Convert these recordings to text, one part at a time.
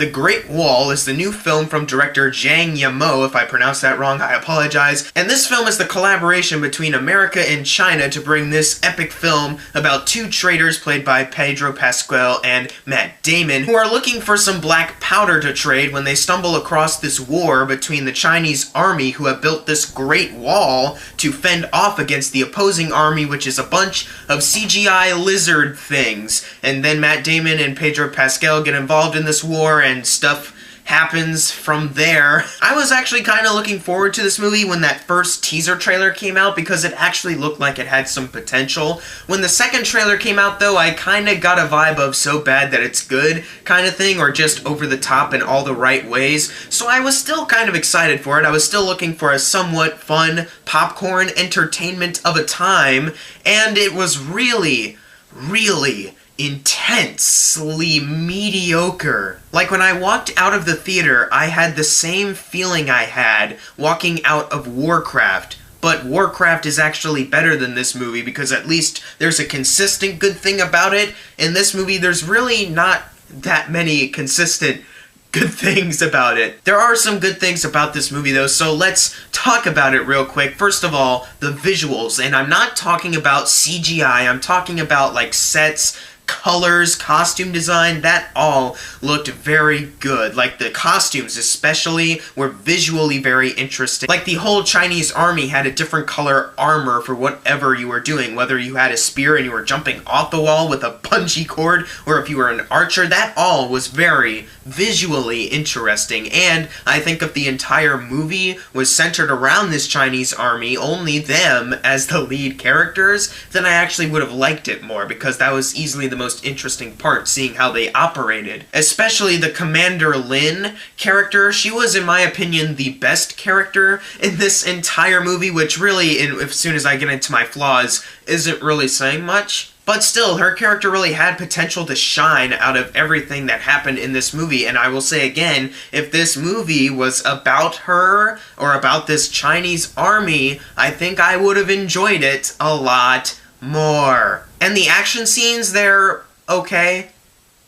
The Great Wall is the new film from director Zhang Yimou. If I pronounced that wrong, I apologize. And this film is the collaboration between America and China to bring this epic film about two traders played by Pedro Pascal and Matt Damon, who are looking for some black powder to trade when they stumble across this war between the Chinese army, who have built this Great Wall to fend off against the opposing army, which is a bunch of CGI lizard things. And then Matt Damon and Pedro Pascal get involved in this war, and stuff happens from there. I was actually kind of looking forward to this movie when that first teaser trailer came out, because it actually looked like it had some potential. When the second trailer came out, though, I kind of got a vibe of so bad that it's good kind of thing, or just over the top in all the right ways. So I was still kind of excited for it. I was still looking for a somewhat fun popcorn entertainment of a time, and it was really intensely mediocre. Like, when I walked out of the theater, I had the same feeling I had walking out of Warcraft. But Warcraft is actually better than this movie, because at least there's a consistent good thing about it. In this movie, there's really not that many consistent good things about it. There are some good things about this movie, though, so let's talk about it real quick. First of all, the visuals, and I'm not talking about CGI, I'm talking about, like, sets, colors, costume design. That all looked very good. Like, the costumes especially were visually very interesting. Like, the whole Chinese army had a different color armor for whatever you were doing, whether you had a spear and you were jumping off the wall with a bungee cord, or if you were an archer. That all was very visually interesting, and I think if the entire movie was centered around this Chinese army, only them as the lead characters, then I actually would have liked it more, because that was easily the most interesting part, seeing how they operated. Especially the Commander Lin character. She was, in my opinion, the best character in this entire movie, which really, as soon as I get into my flaws, isn't really saying much. But still, her character really had potential to shine out of everything that happened in this movie, and I will say again, if this movie was about her, or about this Chinese army, I think I would have enjoyed it a lot more. And the action scenes, they're okay.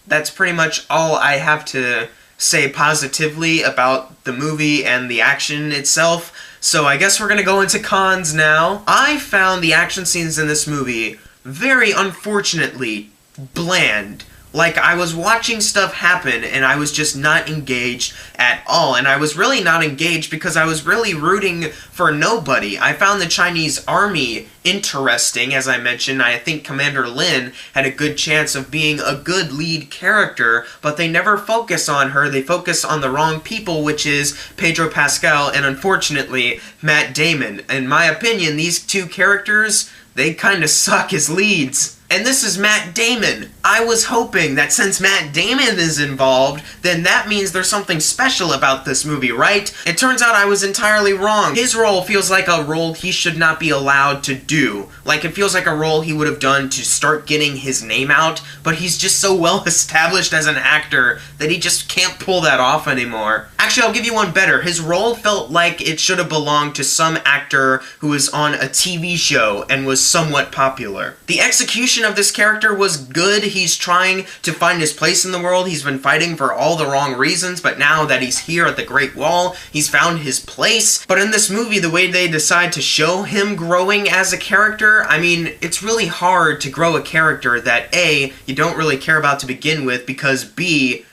That's pretty much all I have to say positively about the movie and the action itself. So I guess we're gonna go into cons now. I found the action scenes in this movie very unfortunately bland. Like, I was watching stuff happen, and I was just not engaged at all. And I was really not engaged because I was really rooting for nobody. I found the Chinese army interesting, as I mentioned. I think Commander Lin had a good chance of being a good lead character, but they never focus on her. They focus on the wrong people, which is Pedro Pascal and, unfortunately, Matt Damon. In my opinion, these two characters, they kind of suck as leads. And this is Matt Damon. I was hoping that since Matt Damon is involved, then that means there's something special about this movie, right? It turns out I was entirely wrong. His role feels like a role he should not be allowed to do. Like, it feels like a role he would have done to start getting his name out, but he's just so well established as an actor that he just can't pull that off anymore. Actually, I'll give you one better. His role felt like it should have belonged to some actor who was on a TV show and was somewhat popular. The execution of this character was good. He's trying to find his place in the world. He's been fighting for all the wrong reasons, but now that he's here at the Great Wall, he's found his place. But in this movie, the way they decide to show him growing as a character, I mean, it's really hard to grow a character that A, you don't really care about to begin with, because B,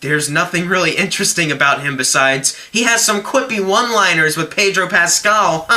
there's nothing really interesting about him besides he has some quippy one-liners with Pedro Pascal.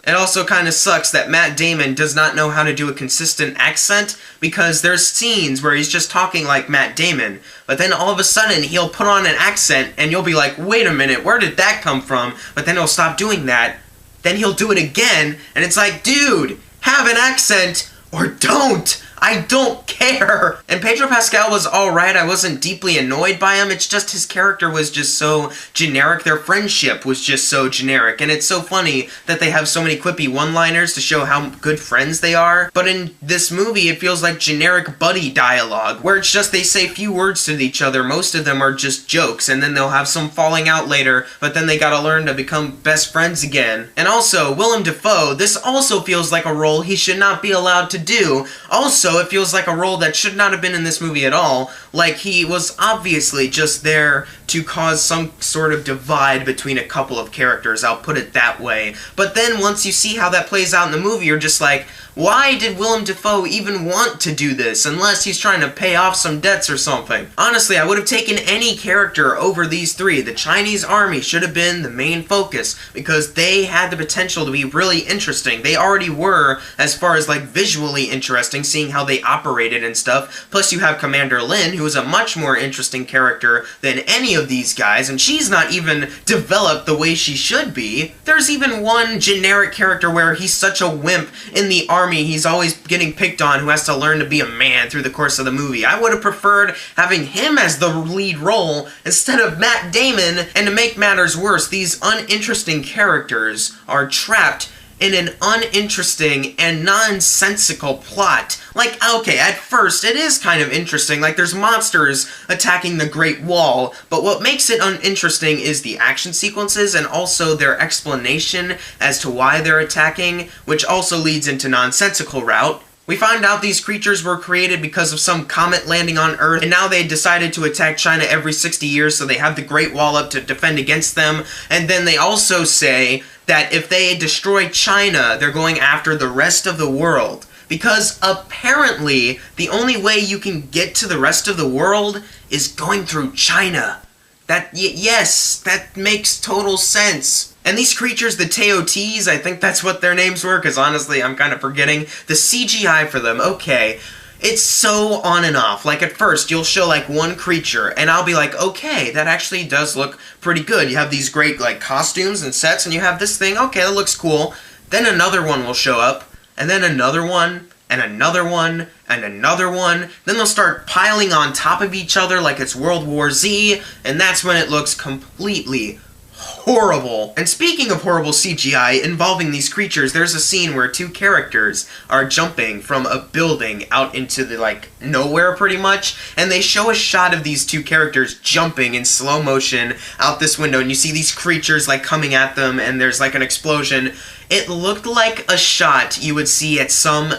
It also kind of sucks that Matt Damon does not know how to do a consistent accent, because there's scenes where he's just talking like Matt Damon, but then all of a sudden he'll put on an accent and you'll be like, wait a minute, where did that come from? But then he'll stop doing that, then he'll do it again, and it's like, dude, have an accent or don't! I don't care! And Pedro Pascal was alright, I wasn't deeply annoyed by him, it's just his character was just so generic, their friendship was just so generic, and it's so funny that they have so many quippy one-liners to show how good friends they are, but in this movie it feels like generic buddy dialogue, where it's just they say few words to each other, most of them are just jokes, and then they'll have some falling out later, but then they gotta learn to become best friends again. And also, Willem Dafoe, this also feels like a role he should not be allowed to do. Also, also, it feels like a role that should not have been in this movie at all. Like, he was obviously just there to cause some sort of divide between a couple of characters, I'll put it that way. But then once you see how that plays out in the movie, you're just like, why did Willem Dafoe even want to do this, unless he's trying to pay off some debts or something? Honestly, I would have taken any character over these three. The Chinese army should have been the main focus, because they had the potential to be really interesting. They already were, as far as like visually interesting, seeing how they operated and stuff. Plus you have Commander Lin, who is a much more interesting character than any of these guys, and she's not even developed the way she should be. There's even one generic character where he's such a wimp in the army, he's always getting picked on, who has to learn to be a man through the course of the movie. I would have preferred having him as the lead role instead of Matt Damon, and to make matters worse, these uninteresting characters are trapped in an uninteresting and nonsensical plot. Like, okay, at first it is kind of interesting, like there's monsters attacking the Great Wall, but what makes it uninteresting is the action sequences and also their explanation as to why they're attacking, which also leads into nonsensical route. We find out these creatures were created because of some comet landing on Earth, and now they decided to attack China every 60 years, so they have the Great Wall up to defend against them. And then they also say that if they destroy China, they're going after the rest of the world. Because apparently, the only way you can get to the rest of the world is going through China. Yes, that makes total sense. And these creatures, the Teotihuacans, I think that's what their names were, because honestly, I'm kind of forgetting. The CGI for them, okay, it's so on and off. Like, at first, you'll show, like, one creature, and I'll be like, okay, that actually does look pretty good. You have these great, like, costumes and sets, and you have this thing, okay, that looks cool. Then another one will show up, and then another one, and another one, and another one. Then they'll start piling on top of each other like it's World War Z, and that's when it looks completely horrible. And speaking of horrible CGI involving these creatures, there's a scene where two characters are jumping from a building out into the, like, nowhere pretty much, and they show a shot of these two characters jumping in slow motion out this window, and you see these creatures, like, coming at them, and there's, like, an explosion. It looked like a shot you would see at some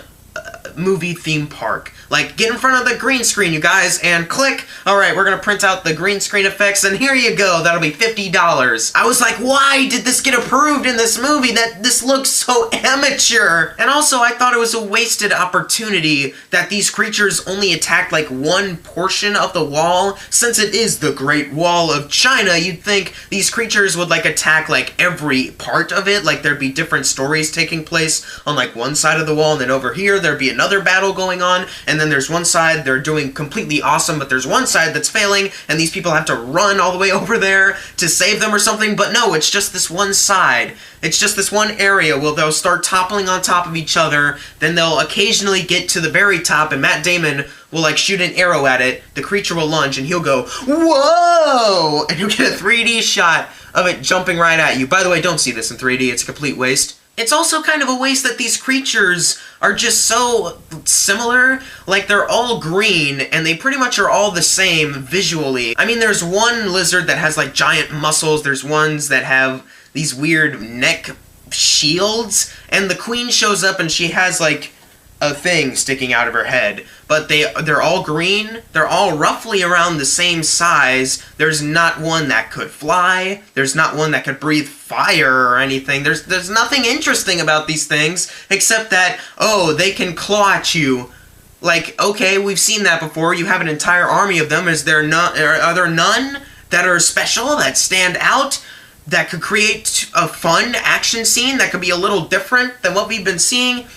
movie theme park. Like, get in front of the green screen, you guys, and click. Alright, we're gonna print out the green screen effects, and here you go, that'll be $50. I was like, why did this get approved in this movie? This looks so amateur! And also, I thought it was a wasted opportunity that these creatures only attacked, like, one portion of the wall. Since it is the Great Wall of China, you'd think these creatures would, like, attack, like, every part of it. Like, there'd be different stories taking place on, like, one side of the wall, and then over here, there'd be another battle going on, and then there's one side they're doing completely awesome, but there's one side that's failing, and these people have to run all the way over there to save them or something. But no, it's just this one side. It's just this one area where they'll start toppling on top of each other, then they'll occasionally get to the very top, and Matt Damon will, like, shoot an arrow at it, the creature will lunge, and he'll go, whoa! And you'll get a 3D shot of it jumping right at you. By the way, don't see this in 3D, it's a complete waste. It's also kind of a waste that these creatures are just so similar. Like, they're all green, and they pretty much are all the same visually. I mean, there's one lizard that has, like, giant muscles, there's ones that have these weird neck shields, and the queen shows up and she has, like, a thing sticking out of her head. But they're all green, they're all roughly around the same size. There's not one that could fly, there's not one that could breathe fire or anything. There's nothing interesting about these things, except that, oh, they can claw at you. Like, okay, we've seen that before, you have an entire army of them. Are there none that are special, that stand out, that could create a fun action scene that could be a little different than what we've been seeing?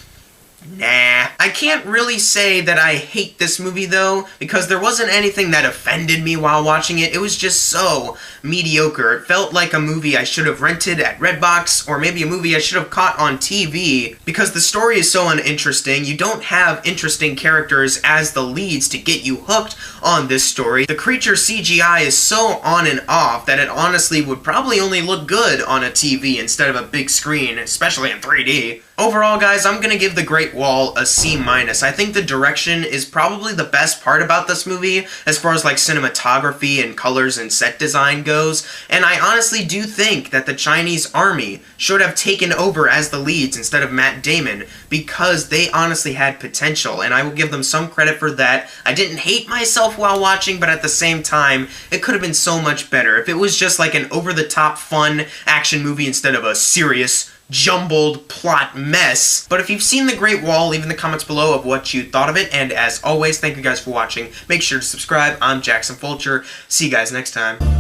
Nah. I can't really say that I hate this movie, though, because there wasn't anything that offended me while watching it. It was just so mediocre. It felt like a movie I should have rented at Redbox, or maybe a movie I should have caught on TV, because the story is so uninteresting. You don't have interesting characters as the leads to get you hooked on this story. The creature CGI is so on and off that it honestly would probably only look good on a TV instead of a big screen, especially in 3D. Overall, guys, I'm gonna give The Great Great Wall a C-. I think the direction is probably the best part about this movie as far as like cinematography and colors and set design goes, and I honestly do think that the Chinese army should have taken over as the leads instead of Matt Damon, because they honestly had potential, and I will give them some credit for that. I didn't hate myself while watching, but at the same time, it could have been so much better if it was just like an over-the-top fun action movie instead of a serious, jumbled plot mess. But if you've seen The Great Wall, leave in the comments below of what you thought of it, and as always, thank you guys for watching. Make sure to subscribe. I'm Jackson Fulcher. See you guys next time.